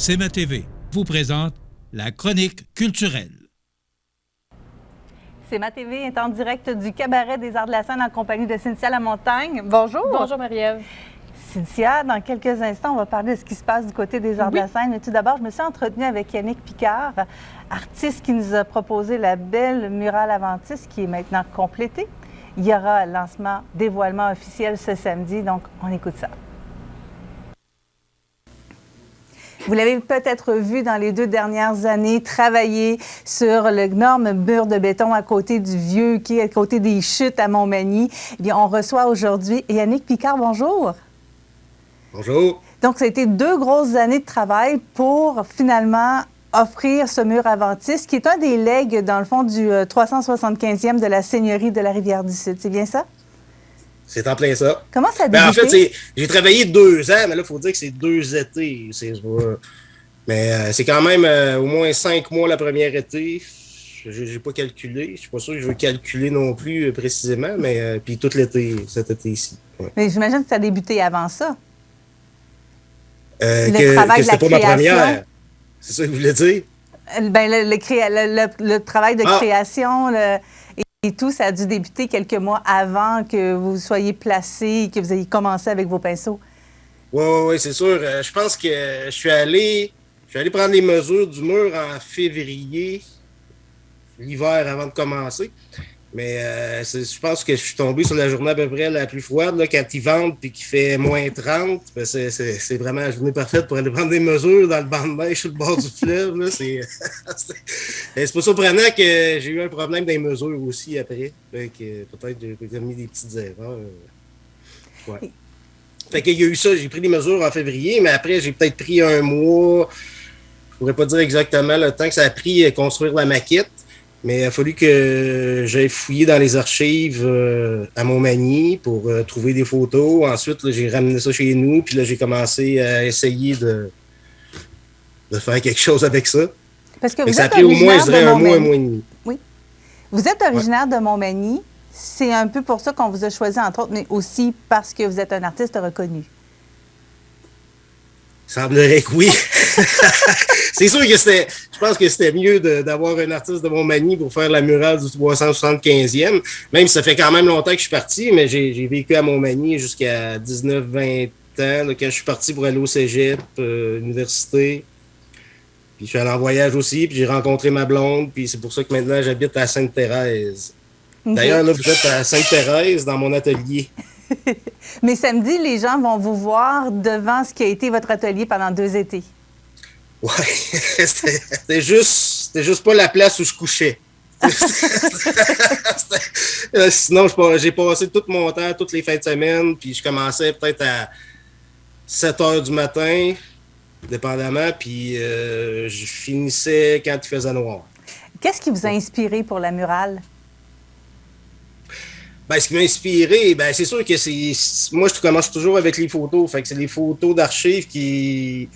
C'est ma TV vous présente la chronique culturelle. C'est ma TV est en direct du Cabaret des Arts de la Scène en compagnie de Cynthia Lamontagne. Bonjour. Bonjour Marie-Ève. Cynthia, dans quelques instants, on va parler de ce qui se passe du côté des Arts de la Scène. Mais tout d'abord, je me suis entretenue avec Yannick Picard, artiste qui nous a proposé la belle murale Aventis qui est maintenant complétée. Il y aura un lancement, dévoilement officiel ce samedi, donc on écoute ça. Vous l'avez peut-être vu dans les 2 dernières années travailler sur l'énorme mur de béton à côté du vieux quai, à côté des chutes à Montmagny. Eh bien, on reçoit aujourd'hui Yannick Picard. Bonjour. Bonjour. Donc, ça a été 2 grosses années de travail pour finalement offrir ce mur Aventis, qui est un des legs, dans le fond, du 375e de la Seigneurie de la Rivière-du-Sud. C'est bien ça? C'est en plein ça. Comment ça a débuté? En fait, j'ai travaillé 2 ans, mais là, il faut dire que c'est 2 étés. Mais c'est quand même au moins 5 mois la première été. Je n'ai pas calculé. Je ne suis pas sûr que je veux calculer non plus précisément, mais puis tout l'été, cet été-ci. Ouais. Mais j'imagine que ça a débuté avant ça. Le travail de la création. Pas ma première. C'est ça que vous voulez dire? Ben, le travail de création et tout, ça a dû débuter quelques mois avant que vous soyez placé et que vous ayez commencé avec vos pinceaux. Oui, c'est sûr. Je pense que je suis allé prendre les mesures du mur en février, l'hiver avant de commencer. Mais je pense que je suis tombé sur la journée à peu près la plus froide, là, quand il vente et qu'il fait moins 30. Ben c'est vraiment la journée parfaite pour aller prendre des mesures dans le banc de neige sur le bord du fleuve. Là, c'est pas surprenant que j'ai eu un problème des mesures aussi après. Peut-être que j'ai commis des petites erreurs. Ouais. Fait qu'il y a eu ça, j'ai pris des mesures en février, mais après, j'ai peut-être pris 1 mois. Je pourrais pas dire exactement le temps que ça a pris à construire la maquette. Mais il a fallu que j'aille fouiller dans les archives à Montmagny pour trouver des photos. Ensuite, là, j'ai ramené ça chez nous. Puis là, j'ai commencé à essayer de faire quelque chose avec ça. Parce que vous ça a êtes pris au moins, je dirais, un mois et demi. Oui. Vous êtes originaire de Montmagny. C'est un peu pour ça qu'on vous a choisi, entre autres, mais aussi parce que vous êtes un artiste reconnu. Il semblerait que oui. C'est sûr que je pense que c'était mieux d'avoir un artiste de Montmagny pour faire la murale du 375e, même si ça fait quand même longtemps que je suis parti, mais j'ai vécu à Montmagny jusqu'à 19-20 ans, là, quand je suis parti pour aller au cégep, université. Puis je suis allé en voyage aussi, puis j'ai rencontré ma blonde, puis c'est pour ça que maintenant j'habite à Sainte-Thérèse. Okay. D'ailleurs, là, vous êtes à Sainte-Thérèse, dans mon atelier. Mais samedi, les gens vont vous voir devant ce qui a été votre atelier pendant 2 étés. Oui, c'était juste pas la place où je couchais. Sinon, j'ai passé tout mon temps, toutes les fins de semaine, puis je commençais peut-être à 7 h du matin, dépendamment, puis je finissais quand il faisait noir. Qu'est-ce qui vous a inspiré pour la murale? Ben, ce qui m'a inspiré, ben, c'est sûr que moi, je commence toujours avec les photos. Fait que c'est les photos d'archives qui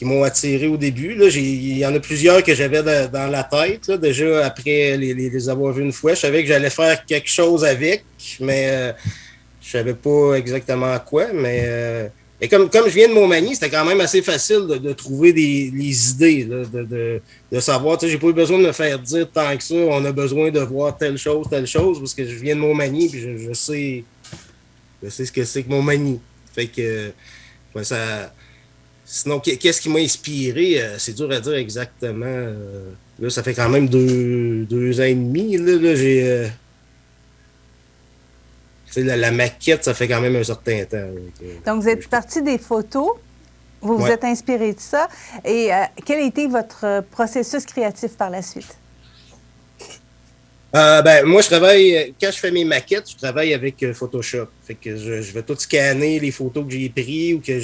m'ont attiré au début. Là, il y en a plusieurs que j'avais dans la tête. Là, déjà, après les avoir vus une fois, je savais que j'allais faire quelque chose avec, mais je savais pas exactement quoi. Mais comme je viens de Montmagny, c'était quand même assez facile de trouver les idées, là, de savoir. Tu sais, j'ai pas eu besoin de me faire dire tant que ça, on a besoin de voir telle chose, parce que je viens de Montmagny, puis je sais ce que c'est que Montmagny. Fait que ça. Sinon, qu'est-ce qui m'a inspiré? C'est dur à dire exactement. Là, ça fait quand même 2 ans et demi. Là j'ai... La maquette, ça fait quand même un certain temps. Donc, vous êtes parti des photos. Vous vous êtes inspiré de ça. Et quel a été votre processus créatif par la suite? Moi, je travaille, quand je fais mes maquettes, je travaille avec Photoshop. Fait que je vais tout scanner les photos que j'ai prises ou que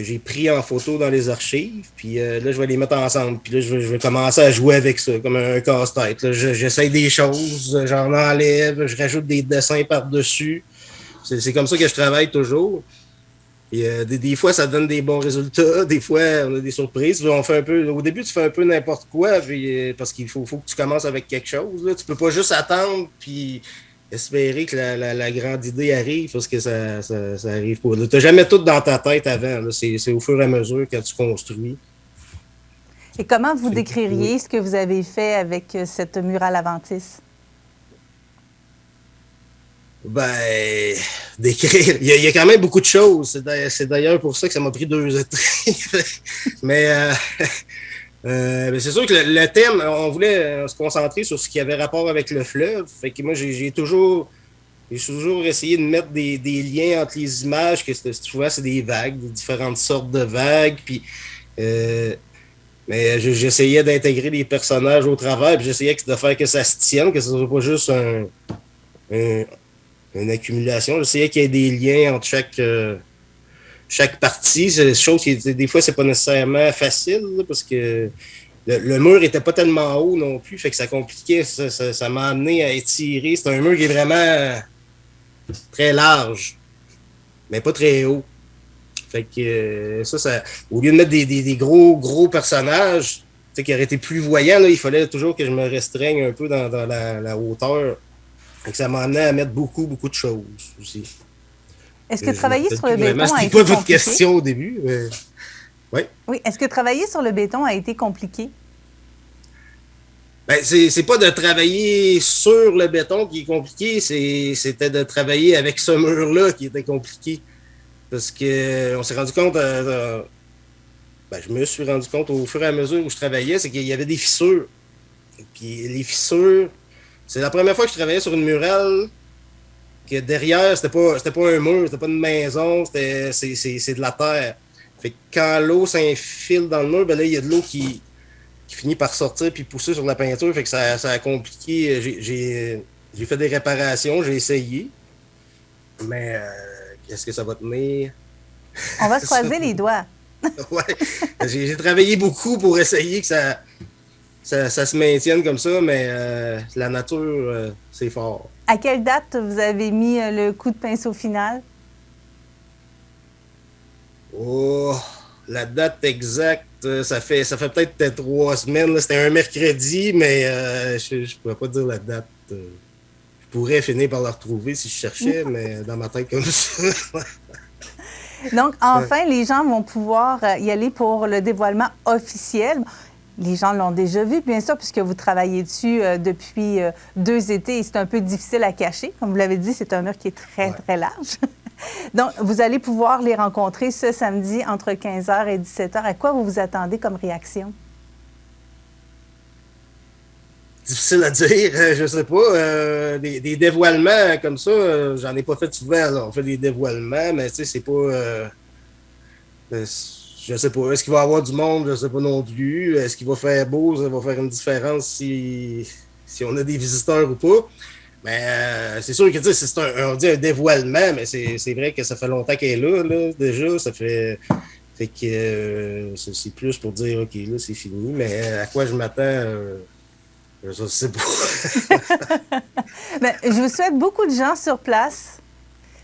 j'ai pris en photo dans les archives. Puis là, je vais les mettre ensemble. Puis là, je vais commencer à jouer avec ça, comme un casse-tête. J'essaye des choses, j'en enlève, je rajoute des dessins par-dessus. C'est comme ça que je travaille toujours. Et des fois, ça donne des bons résultats. Des fois, on a des surprises. Au début, tu fais un peu n'importe quoi, parce qu'il faut que tu commences avec quelque chose. Là. Tu peux pas juste attendre puis espérer que la grande idée arrive parce que ça arrive pas. Tu n'as jamais tout dans ta tête avant. C'est au fur et à mesure que tu construis. Et comment vous décririez ce que vous avez fait avec cette murale Aventis? Ben, décrire. Il y a quand même beaucoup de choses. C'est d'ailleurs pour ça que ça m'a pris 2 étés. Mais c'est sûr que le thème, on voulait se concentrer sur ce qui avait rapport avec le fleuve. Fait que moi, j'ai toujours essayé de mettre des liens entre les images, que souvent c'est des vagues, des différentes sortes de vagues. Puis, mais j'essayais d'intégrer des personnages au travers, puis j'essayais de faire que ça se tienne, que ce soit pas juste une accumulation. J'essayais qu'il y ait des liens entre chaque partie. C'est des choses qui, des fois, c'est pas nécessairement facile, là, parce que le mur était pas tellement haut non plus, fait que ça compliquait. Ça m'a amené à étirer. C'est un mur qui est vraiment très large, mais pas très haut. Fait que ça, au lieu de mettre des gros personnages qui auraient été plus voyants, là, il fallait toujours que je me restreigne un peu dans la hauteur. Fait que ça m'a amené à mettre beaucoup de choses aussi. Est-ce que travailler sur le béton a été compliqué? C'était pas votre compliqué? question au début. Oui. Oui. Est-ce que travailler sur le béton a été compliqué? Ben, c'est pas de travailler sur le béton qui est compliqué, c'était de travailler avec ce mur-là qui était compliqué. Parce que on s'est rendu compte, je me suis rendu compte au fur et à mesure où je travaillais, c'est qu'il y avait des fissures. Puis les fissures, c'est la première fois que je travaillais sur une murale que derrière, c'était pas un mur, c'était pas une maison, c'est de la terre. Fait que quand l'eau s'infile dans le mur, ben là, il y a de l'eau qui finit par sortir puis pousser sur la peinture. Fait que ça a compliqué. J'ai fait des réparations, j'ai essayé. Mais est-ce que ça va tenir? On va se croiser les doigts. Ouais. J'ai travaillé beaucoup pour essayer que ça se maintienne comme ça, mais la nature, c'est fort. À quelle date vous avez mis le coup de pinceau final? Oh, la date exacte, ça fait peut-être 3 semaines. C'était un mercredi, mais je ne pourrais pas dire la date. Je pourrais finir par la retrouver si je cherchais, mais dans ma tête comme ça. Donc, enfin, les gens vont pouvoir y aller pour le dévoilement officiel. Les gens l'ont déjà vu, bien sûr, puisque vous travaillez dessus depuis 2 étés et c'est un peu difficile à cacher. Comme vous l'avez dit, c'est un mur qui est très large. Donc, vous allez pouvoir les rencontrer ce samedi entre 15h et 17h. À quoi vous vous attendez comme réaction? Difficile à dire, je sais pas. Des dévoilements comme ça, j'en ai pas fait souvent. Là. On fait des dévoilements, mais tu sais, c'est pas... je sais pas. Est-ce qu'il va y avoir du monde? Je sais pas non plus. Est-ce qu'il va faire beau? Ça va faire une différence si on a des visiteurs ou pas. Mais c'est sûr que on dit un dévoilement, mais c'est vrai que ça fait longtemps qu'elle est là, déjà. Ça fait que c'est plus pour dire OK, là, c'est fini. Mais à quoi je m'attends? Je sais pas. Bien, je vous souhaite beaucoup de gens sur place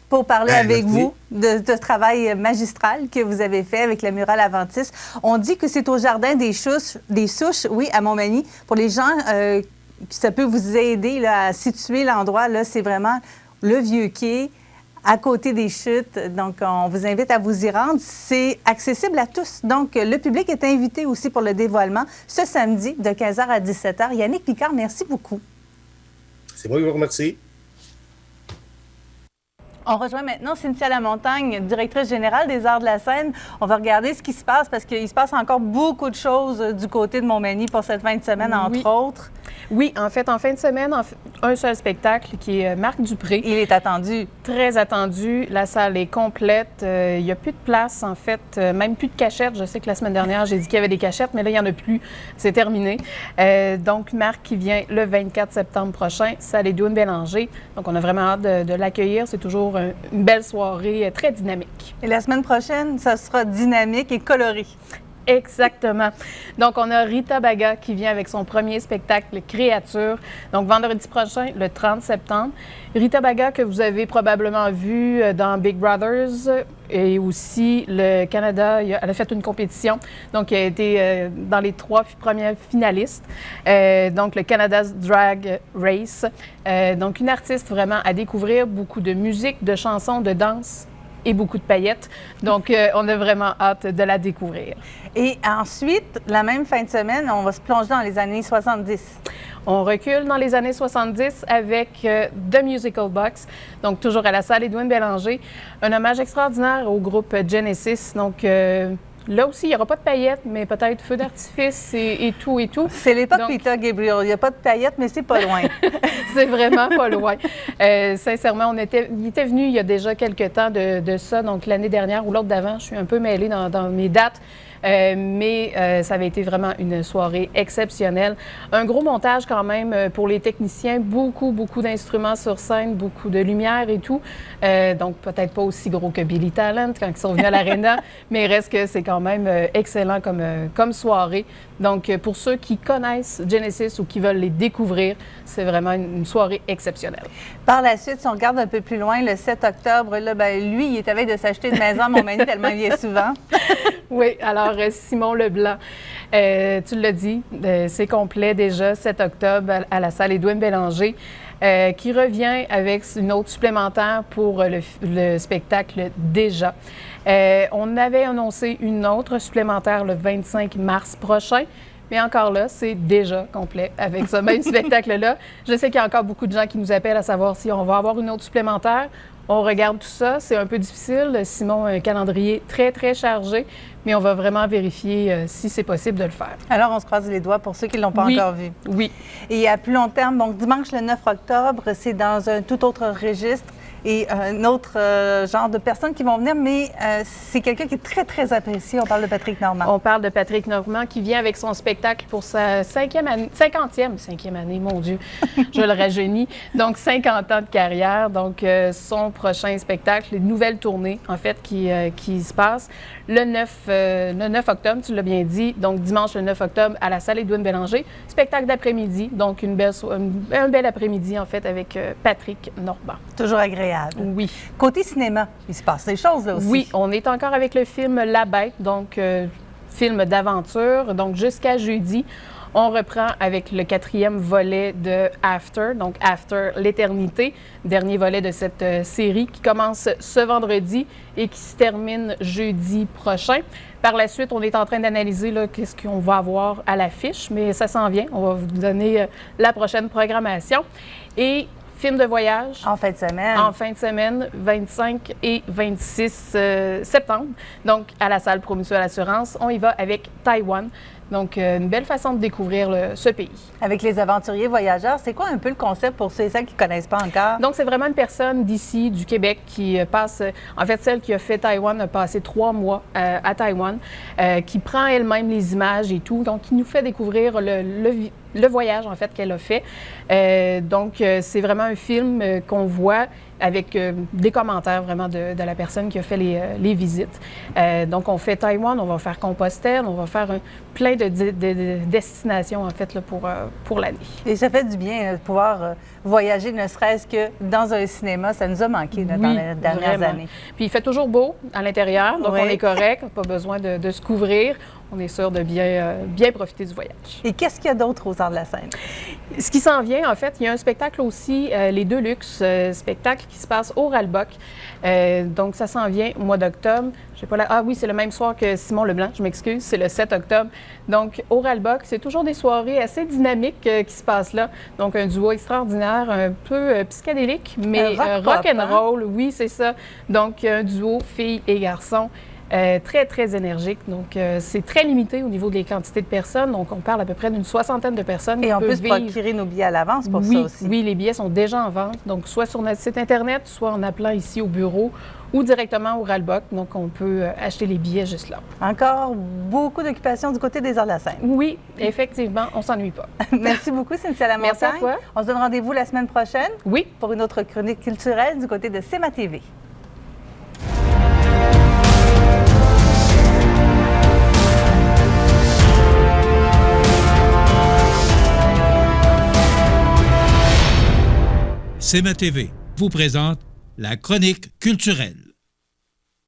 pour parler avec vous de ce travail magistral que vous avez fait avec la murale Aventis. On dit que c'est au Jardin des Souches, oui, à Montmagny. Pour les gens, ça peut vous aider là, à situer l'endroit. Là, c'est vraiment le Vieux-Quai, à côté des chutes. Donc, on vous invite à vous y rendre. C'est accessible à tous. Donc, le public est invité aussi pour le dévoilement ce samedi de 15h à 17h. Yannick Picard, merci beaucoup. C'est moi qui vous remercie. On rejoint maintenant Cynthia Lamontagne, directrice générale des Arts de la Scène. On va regarder ce qui se passe parce qu'il se passe encore beaucoup de choses du côté de Montmagny pour cette fin de semaine, entre autres. Oui, en fait, en fin de semaine, un seul spectacle qui est Marc Dupré. Il est attendu. Très attendu. La salle est complète. Il n'y a plus de place, en fait, même plus de cachettes. Je sais que la semaine dernière, j'ai dit qu'il y avait des cachettes, mais là, il n'y en a plus. C'est terminé. Donc, Marc qui vient le 24 septembre prochain, salle Édouine Bélanger. Donc, on a vraiment hâte de l'accueillir. C'est toujours une belle soirée, très dynamique. Et la semaine prochaine, ça sera dynamique et coloré. Exactement. Donc, on a Rita Baga qui vient avec son premier spectacle Créature. Donc, vendredi prochain, le 30 septembre. Rita Baga, que vous avez probablement vu dans Big Brothers et aussi le Canada, elle a fait une compétition. Donc, elle a été dans les 3 premières finalistes. Donc, le Canada's Drag Race. Donc, une artiste vraiment à découvrir. Beaucoup de musique, de chansons, de danse et beaucoup de paillettes. Donc, on a vraiment hâte de la découvrir. Et ensuite, la même fin de semaine, on va se plonger dans les années 70. On recule dans les années 70 avec The Musical Box, donc toujours à la salle Edwin Bélanger. Un hommage extraordinaire au groupe Genesis. Donc, là aussi, il n'y aura pas de paillettes, mais peut-être feu d'artifice et tout et tout. C'est l'époque Peter Gabriel. Il n'y a pas de paillettes, mais c'est pas loin. C'est vraiment pas loin. Sincèrement, il était venu il y a déjà quelques temps de ça, donc l'année dernière ou l'autre d'avant. Je suis un peu mêlée dans mes dates. Mais ça avait été vraiment une soirée exceptionnelle. Un gros montage quand même pour les techniciens, beaucoup d'instruments sur scène, beaucoup de lumière et tout. Donc peut-être pas aussi gros que Billy Talent quand ils sont venus à l'Arena, mais il reste que c'est quand même excellent comme soirée. Donc pour ceux qui connaissent Genesis ou qui veulent les découvrir, c'est vraiment une soirée exceptionnelle. Par la suite, si on regarde un peu plus loin, le 7 octobre, là, ben, lui, il est à veille de s'acheter une maison à Montmagny tellement il y est souvent. Oui, alors Simon Leblanc, tu l'as dit, c'est complet déjà, 7 octobre à la salle Edwin Bélanger, qui revient avec une autre supplémentaire pour le spectacle Déjà. On avait annoncé une autre supplémentaire le 25 mars prochain. Mais encore là, c'est déjà complet avec ce même spectacle-là. Je sais qu'il y a encore beaucoup de gens qui nous appellent à savoir si on va avoir une autre supplémentaire. On regarde tout ça. C'est un peu difficile. Simon a un calendrier très chargé, mais on va vraiment vérifier si c'est possible de le faire. Alors, on se croise les doigts pour ceux qui ne l'ont pas encore vu. Oui. Et à plus long terme, donc dimanche le 9 octobre, c'est dans un tout autre registre et un autre genre de personnes qui vont venir, mais c'est quelqu'un qui est très apprécié. On parle de Patrick Normand. On parle de Patrick Normand qui vient avec son spectacle pour sa 50e année, mon Dieu, je le rajeunis. Donc, 50 ans de carrière. Donc, son prochain spectacle, une nouvelle tournée, en fait, qui se passe le 9 octobre, tu l'as bien dit. Donc, dimanche le 9 octobre à la salle Edwin Bélanger. Spectacle d'après-midi. Donc, un bel après-midi, en fait, avec Patrick Normand. Toujours agréable. Oui. Côté cinéma, il se passe des choses là aussi. Oui, on est encore avec le film La Bête, donc film d'aventure. Donc jusqu'à jeudi, on reprend avec le 4e volet de After, donc After l'éternité, dernier volet de cette série qui commence ce vendredi et qui se termine jeudi prochain. Par la suite, on est en train d'analyser qu'est-ce qu'on va avoir à l'affiche, mais ça s'en vient. On va vous donner la prochaine programmation. Et film de voyage. En fin de semaine. En fin de semaine, 25 et 26 septembre. Donc, à la salle Promutuelle Assurance, on y va avec Taïwan. Donc, une belle façon de découvrir ce pays. Avec les aventuriers voyageurs, c'est quoi un peu le concept pour ceux et celles qui ne connaissent pas encore? Donc, c'est vraiment une personne d'ici, du Québec, qui passe... En fait, celle qui a fait Taïwan a passé 3 mois à Taïwan, qui prend elle-même les images et tout. Donc, qui nous fait découvrir le voyage, en fait, qu'elle a fait. Donc, c'est vraiment un film qu'on voit avec des commentaires vraiment de la personne qui a fait les visites. Donc, on fait Taïwan, on va faire Compostelle, on va faire plein de destinations, en fait, là, pour l'année. Et ça fait du bien de pouvoir voyager, ne serait-ce que dans un cinéma. Ça nous a manqué dans les dernières années. Puis, il fait toujours beau à l'intérieur, donc on est correct, pas besoin de se couvrir. On est sûr de bien profiter du voyage. Et qu'est-ce qu'il y a d'autre aux Arts de la Scène? Ce qui s'en vient, en fait, il y a un spectacle aussi, les Deluxe, spectacle qui se passe au Ralbock. Donc, ça s'en vient au mois d'octobre. Ah oui, c'est le même soir que Simon Leblanc, je m'excuse, c'est le 7 octobre. Donc, au Ralbock, c'est toujours des soirées assez dynamiques qui se passent là. Donc, un duo extraordinaire, un peu psychédélique, mais rock'n'roll, oui, c'est ça. Donc, un duo filles et garçons. Très énergique. Donc, c'est très limité au niveau des quantités de personnes. Donc, on parle à peu près d'une 60aine de personnes. Et on peut se procurer nos billets à l'avance pour ça aussi. Oui, les billets sont déjà en vente. Donc, soit sur notre site Internet, soit en appelant ici au bureau ou directement au Ralbock. Donc, on peut acheter les billets juste là. Encore beaucoup d'occupations du côté des Arts de la Scène. Oui, effectivement, on ne s'ennuie pas. Merci beaucoup, Cynthia Lamontagne. Merci à toi. On se donne rendez-vous la semaine prochaine. Oui. Pour une autre chronique culturelle du côté de CMA TV. CMA TV vous présente la chronique culturelle.